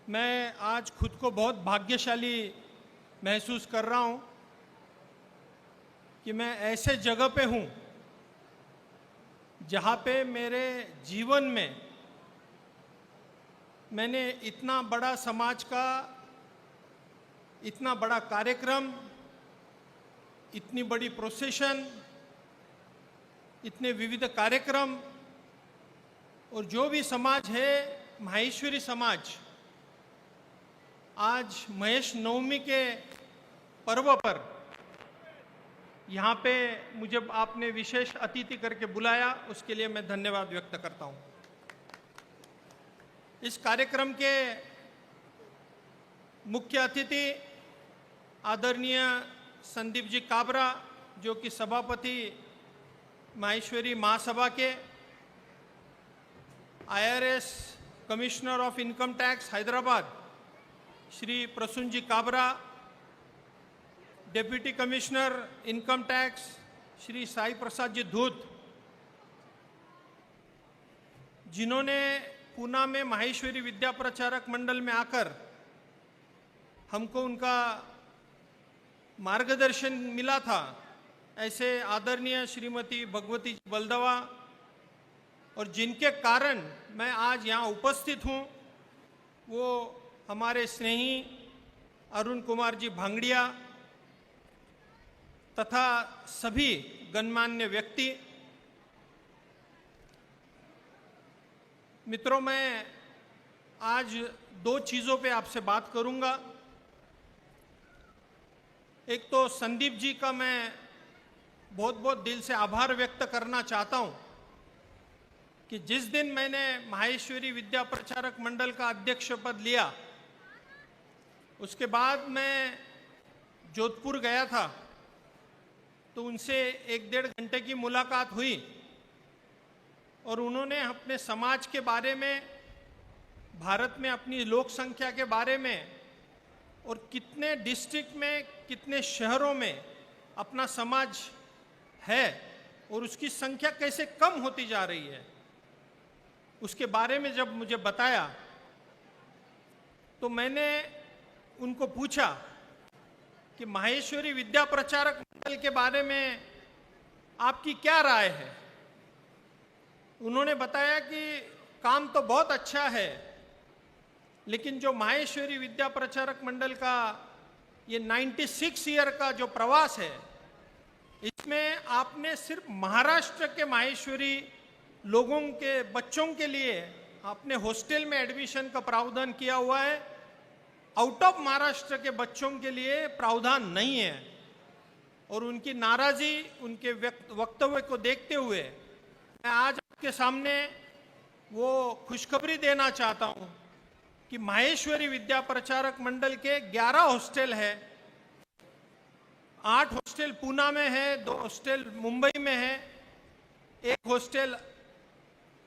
मैं आज खुद को बहुत भाग्यशाली महसूस कर रहा हूं कि मैं ऐसे जगह पे हूं जहां पे मेरे जीवन में मैंने इतना बड़ा समाज का इतना बड़ा कार्यक्रम, इतनी बड़ी प्रोसेशन, इतने विविध कार्यक्रम और जो भी समाज है माहेश्वरी समाज, आज महेश नवमी के पर्व पर यहाँ पे मुझे आपने विशेष अतिथि करके बुलाया, उसके लिए मैं धन्यवाद व्यक्त करता हूँ। इस कार्यक्रम के मुख्य अतिथि आदरणीय संदीप जी काबरा, जो कि सभापति माहेश्वरी महासभा के, IRS commissioner of income tax Hyderabad Shri Prasoon ji Kabra, deputy commissioner income tax Shri Sai Prasad ji Dhoot, जिन्होंने पूना में माहेश्वरी विद्या प्रचारक मंडल में आकर हमको उनका मार्गदर्शन मिला था, ऐसे आदरणीय श्रीमती भगवती जी बलदवा, और जिनके कारण मैं आज यहाँ उपस्थित हूँ, वो हमारे स्नेही अरुण कुमार जी भांगड़िया तथा सभी गणमान्य व्यक्ति। मित्रों, मैं आज दो चीज़ों पे आपसे बात करूंगा। एक तो संदीप जी का मैं बहुत बहुत दिल से आभार व्यक्त करना चाहता हूं कि जिस दिन मैंने माहेश्वरी विद्या प्रचारक मंडल का अध्यक्ष पद लिया, उसके बाद मैं जोधपुर गया था, तो उनसे 1-1.5 घंटे की मुलाकात हुई और उन्होंने अपने समाज के बारे में, भारत में अपनी लोक संख्या के बारे में और कितने डिस्ट्रिक्ट में, कितने शहरों में अपना समाज है और उसकी संख्या कैसे कम होती जा रही है, उसके बारे में जब मुझे बताया तो मैंने उनको पूछा कि माहेश्वरी विद्या प्रचारक मंडल के बारे में आपकी क्या राय है। उन्होंने बताया कि काम तो बहुत अच्छा है, लेकिन जो माहेश्वरी विद्या प्रचारक मंडल का ये 96 ईयर का जो प्रवास है, इसमें आपने सिर्फ महाराष्ट्र के माहेश्वरी लोगों के बच्चों के लिए आपने हॉस्टल में एडमिशन का प्रावधान किया हुआ है, आउट ऑफ महाराष्ट्र के बच्चों के लिए प्रावधान नहीं है। और उनकी नाराजी, उनके वक्तव्य को देखते हुए मैं आज आपके सामने वो खुशखबरी देना चाहता हूं कि माहेश्वरी विद्या प्रचारक मंडल के 11 हॉस्टल है। 8 हॉस्टल पूना में है, 2 हॉस्टल मुंबई में है, 1 हॉस्टल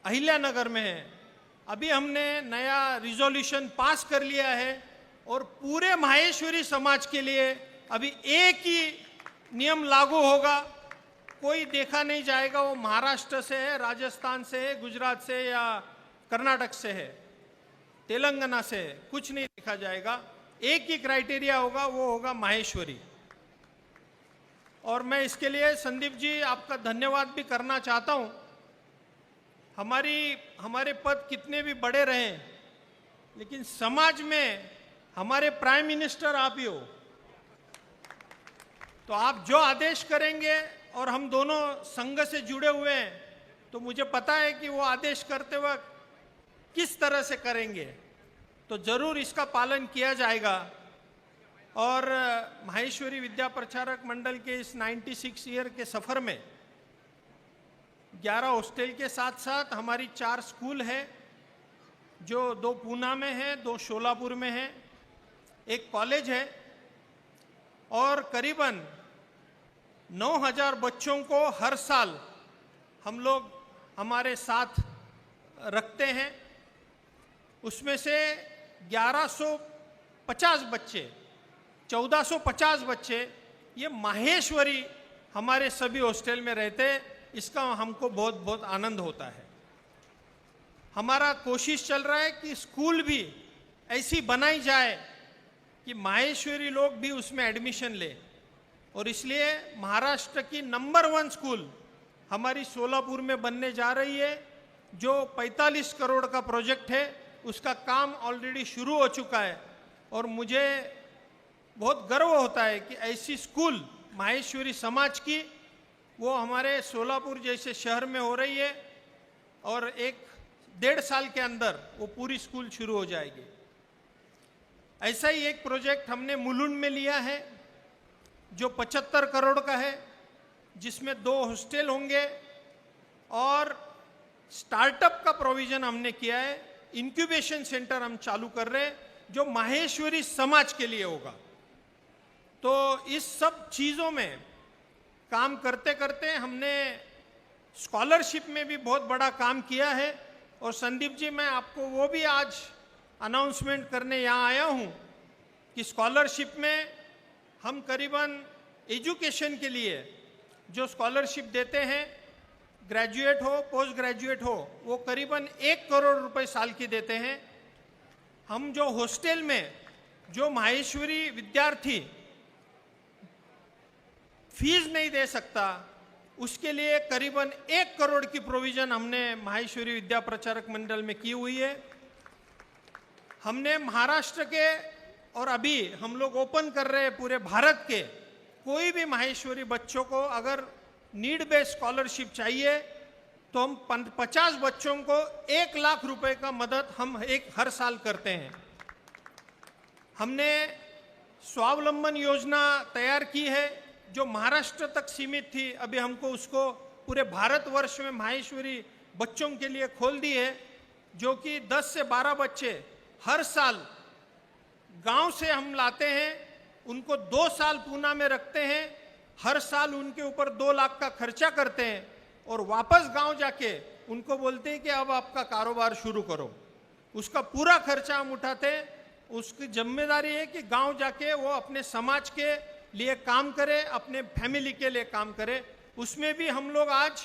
अहिल्यानगर में है। अभी हमने नया रिजोल्यूशन पास कर लिया है और पूरे माहेश्वरी समाज के लिए अभी एक ही नियम लागू होगा। कोई देखा नहीं जाएगा वो महाराष्ट्र से है, राजस्थान से है, गुजरात से या कर्नाटक से है, तेलंगाना से है, कुछ नहीं देखा जाएगा। एक ही क्राइटेरिया होगा, वो होगा माहेश्वरी। और मैं इसके लिए संदीप जी आपका धन्यवाद भी करना चाहता हूं। हमारे पद कितने भी बड़े रहें, लेकिन समाज में हमारे प्राइम मिनिस्टर आप ही हो। तो आप जो आदेश करेंगे, और हम दोनों संघ से जुड़े हुए हैं, तो मुझे पता है कि वो आदेश करते वक्त किस तरह से करेंगे, तो जरूर इसका पालन किया जाएगा। और माहेश्वरी विद्या प्रचारक मंडल के इस 96 ईयर के सफर में 11 हॉस्टल के साथ साथ हमारी 4 स्कूल है, जो 2 पूना में है, 2 शोलापुर में है, 1 कॉलेज है, और करीबन 9000 बच्चों को हर साल हम लोग हमारे साथ रखते हैं। उसमें से 1150 बच्चे, 1450 बच्चे ये माहेश्वरी हमारे सभी हॉस्टल में रहते हैं। इसका हमको बहुत बहुत आनंद होता है। हमारा कोशिश चल रहा है कि स्कूल भी ऐसी बनाई जाए कि माहेश्वरी लोग भी उसमें एडमिशन ले। और इसलिए महाराष्ट्र की नंबर 1 स्कूल हमारी सोलापुर में बनने जा रही है। जो 45 करोड़ का प्रोजेक्ट है उसका काम ऑलरेडी शुरू हो चुका है और मुझे बहुत गर्व होता है कि ऐसी स्कूल माहेश्वरी समाज की वो हमारे सोलापुर जैसे शहर में हो रही है और 1-1.5 साल के अंदर वो पूरी स्कूल शुरू हो जाएगी। ऐसा ही एक प्रोजेक्ट हमने मुलुंड में लिया है जो 75 करोड़ का है, जिसमें 2 हॉस्टल होंगे और स्टार्टअप का प्रोविजन हमने किया है। इंक्यूबेशन सेंटर हम चालू कर रहे हैं जो माहेश्वरी समाज के लिए होगा। तो इस सब चीज़ों में काम करते करते हमने स्कॉलरशिप में भी बहुत बड़ा काम किया है। और संदीप जी, मैं आपको वो भी आज अनाउंसमेंट करने यहाँ आया हूँ कि स्कॉलरशिप में हम करीबन एजुकेशन के लिए जो स्कॉलरशिप देते हैं, ग्रेजुएट हो पोस्ट ग्रेजुएट हो, वो करीबन 1 करोड़ रुपए साल की देते हैं। हम जो हॉस्टल में जो माहेश्वरी विद्यार्थी फीस नहीं दे सकता उसके लिए करीबन 1 करोड़ की प्रोविजन हमने माहेश्वरी विद्या प्रचारक मंडल में की हुई है। हमने महाराष्ट्र के और अभी हम लोग ओपन कर रहे हैं पूरे भारत के कोई भी माहेश्वरी बच्चों को अगर नीड बेस्ड स्कॉलरशिप चाहिए तो हम 50 बच्चों को 1 लाख रुपए का मदद हम हर साल करते हैं। हमने स्वावलंबन योजना तैयार की है जो महाराष्ट्र तक सीमित थी, अभी हमको उसको पूरे भारतवर्ष में माहेश्वरी बच्चों के लिए खोल दी है, जो कि 10 से 12 बच्चे हर साल गांव से हम लाते हैं, उनको 2 साल पूना में रखते हैं, हर साल उनके ऊपर 2 लाख का खर्चा करते हैं और वापस गांव जाके उनको बोलते हैं कि अब आपका कारोबार शुरू करो। उसका पूरा खर्चा हम उठाते हैं। उसकी जिम्मेदारी है कि गांव जाके वो अपने समाज के लिए काम करे, अपने फैमिली के लिए काम करे। उसमें भी हम लोग आज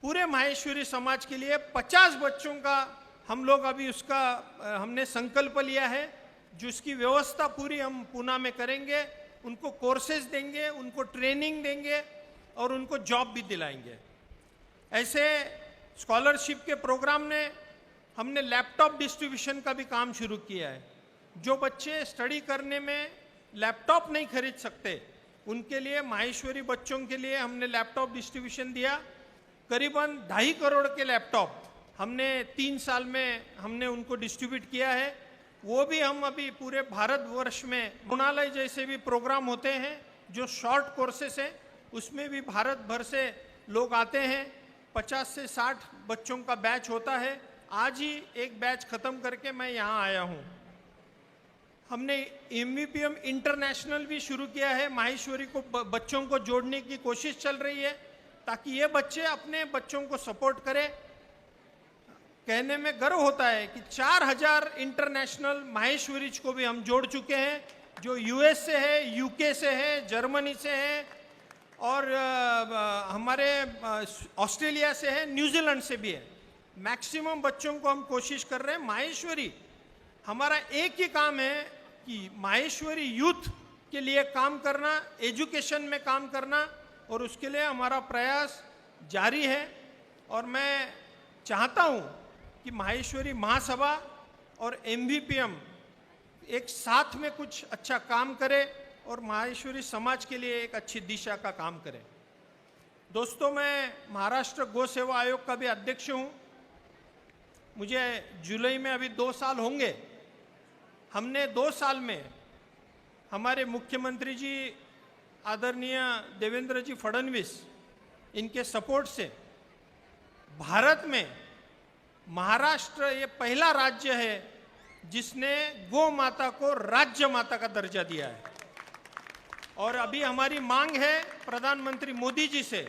पूरे माहेश्वरी समाज के लिए 50 बच्चों का हम लोग अभी उसका हमने संकल्प लिया है, जिसकी व्यवस्था पूरी हम पूना में करेंगे। उनको कोर्सेज देंगे, उनको ट्रेनिंग देंगे और उनको जॉब भी दिलाएंगे। ऐसे स्कॉलरशिप के प्रोग्राम ने हमने लैपटॉप डिस्ट्रीब्यूशन का भी काम शुरू किया है। जो बच्चे स्टडी करने में लैपटॉप नहीं खरीद सकते उनके लिए, माहेश्वरी बच्चों के लिए हमने लैपटॉप डिस्ट्रीब्यूशन दिया। करीबन 2.5 करोड़ के लैपटॉप हमने 3 साल में हमने उनको डिस्ट्रीब्यूट किया है। वो भी हम अभी पूरे भारतवर्ष में गुणालय जैसे भी प्रोग्राम होते हैं जो शॉर्ट कोर्सेस हैं, उसमें भी भारत भर से लोग आते हैं। 50 से 60 बच्चों का बैच होता है। आज ही एक बैच खत्म करके मैं यहाँ आया हूँ। हमने MVPM इंटरनेशनल भी शुरू किया है। माहेश्वरी को बच्चों को जोड़ने की कोशिश चल रही है ताकि ये बच्चे अपने बच्चों को सपोर्ट करें। कहने में गर्व होता है कि 4000 इंटरनेशनल माहेश्वरीज को भी हम जोड़ चुके हैं, जो US से है, UK से है, जर्मनी से है और हमारे ऑस्ट्रेलिया से है, न्यूजीलैंड से भी है। मैक्सिमम बच्चों को हम कोशिश कर रहे हैं। माहेश्वरी हमारा एक ही काम है कि माहेश्वरी यूथ के लिए काम करना, एजुकेशन में काम करना, और उसके लिए हमारा प्रयास जारी है। और मैं चाहता हूँ कि माहेश्वरी महासभा और MVPM एक साथ में कुछ अच्छा काम करे और माहेश्वरी समाज के लिए एक अच्छी दिशा का काम करे। दोस्तों, मैं महाराष्ट्र गौ सेवा आयोग का भी अध्यक्ष हूँ। मुझे जुलाई में अभी 2 साल होंगे। हमने 2 साल में हमारे मुख्यमंत्री जी आदरणीय देवेंद्र जी फडणवीस, इनके सपोर्ट से भारत में महाराष्ट्र ये पहला राज्य है जिसने गौ माता को राज्य माता का दर्जा दिया है। और अभी हमारी मांग है प्रधानमंत्री मोदी जी से,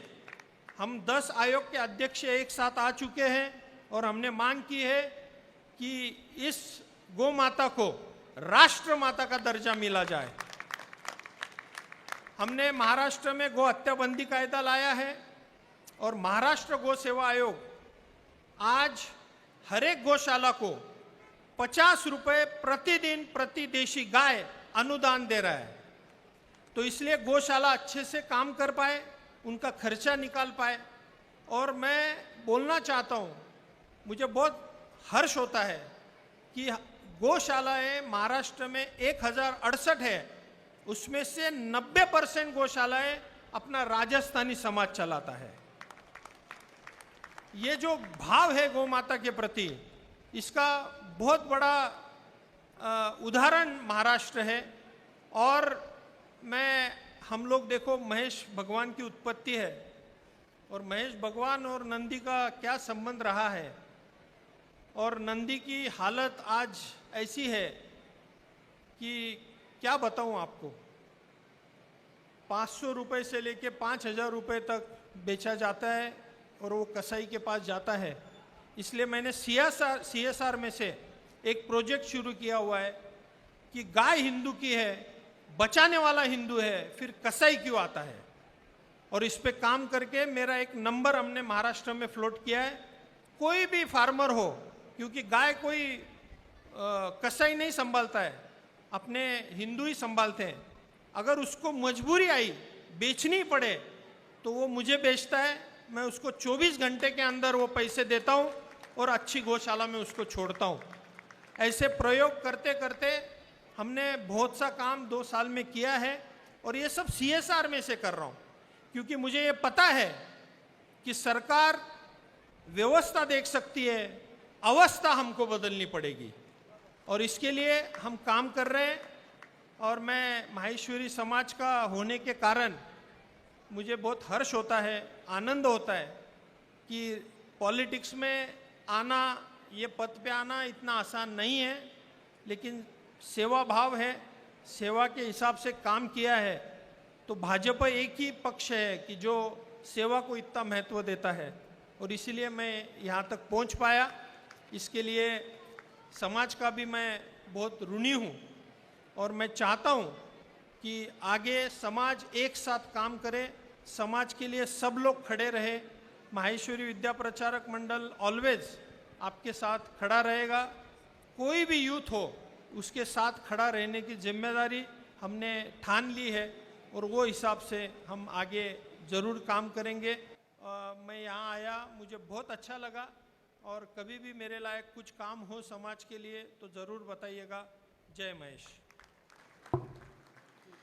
हम 10 आयोग के अध्यक्ष एक साथ आ चुके हैं और हमने मांग की है कि इस गौ माता को राष्ट्र माता का दर्जा मिला जाए। हमने महाराष्ट्र में गौ हत्या बंदी कायदा लाया है और महाराष्ट्र गौ सेवा आयोग आज हर एक गौशाला को 50 रुपए प्रतिदिन प्रति देशी गाय अनुदान दे रहा है। तो इसलिए गौशाला अच्छे से काम कर पाए, उनका खर्चा निकाल पाए। और मैं बोलना चाहता हूँ, मुझे बहुत हर्ष होता है कि गौशालाएं महाराष्ट्र में 1068 है, उसमें से 90% गौशालाएं अपना राजस्थानी समाज चलाता है। ये जो भाव है गौ माता के प्रति, इसका बहुत बड़ा उदाहरण महाराष्ट्र है। और हम लोग देखो, महेश भगवान की उत्पत्ति है, और महेश भगवान और नंदी का क्या संबंध रहा है, और नंदी की हालत आज ऐसी है कि क्या बताऊं आपको। 500 रुपए से लेके 5000 रुपए तक बेचा जाता है और वो कसाई के पास जाता है। इसलिए मैंने CSR में से एक प्रोजेक्ट शुरू किया हुआ है कि गाय हिंदू की है, बचाने वाला हिंदू है, फिर कसाई क्यों आता है। और इस पे काम करके मेरा एक नंबर हमने महाराष्ट्र में फ्लोट किया है। कोई भी फार्मर हो, क्योंकि गाय कोई कसाई नहीं संभालता है, अपने हिंदू ही संभालते हैं। अगर उसको मजबूरी आई, बेचनी पड़े, तो वो मुझे बेचता है, मैं उसको 24 घंटे के अंदर वो पैसे देता हूँ और अच्छी गौशाला में उसको छोड़ता हूँ। ऐसे प्रयोग करते करते हमने बहुत सा काम 2 साल में किया है, और ये सब CSR में से कर रहा हूँ, क्योंकि मुझे ये पता है कि सरकार व्यवस्था देख सकती है, अवस्था हमको बदलनी पड़ेगी, और इसके लिए हम काम कर रहे हैं। और मैं माहेश्वरी समाज का होने के कारण मुझे बहुत हर्ष होता है, आनंद होता है कि पॉलिटिक्स में आना, ये पद पे आना इतना आसान नहीं है, लेकिन सेवा भाव है, सेवा के हिसाब से काम किया है। तो भाजपा एक ही पक्ष है कि जो सेवा को इतना महत्व देता है, और इसीलिए मैं यहाँ तक पहुँच पाया। इसके लिए समाज का भी मैं बहुत ऋणी हूँ, और मैं चाहता हूँ कि आगे समाज एक साथ काम करे, समाज के लिए सब लोग खड़े रहे। माहेश्वरी विद्या प्रचारक मंडल ऑलवेज आपके साथ खड़ा रहेगा। कोई भी यूथ हो, उसके साथ खड़ा रहने की जिम्मेदारी हमने ठान ली है, और वो हिसाब से हम आगे ज़रूर काम करेंगे। मैं यहाँ आया, मुझे बहुत अच्छा लगा, और कभी भी मेरे लायक कुछ काम हो समाज के लिए तो ज़रूर बताइएगा। जय महेश।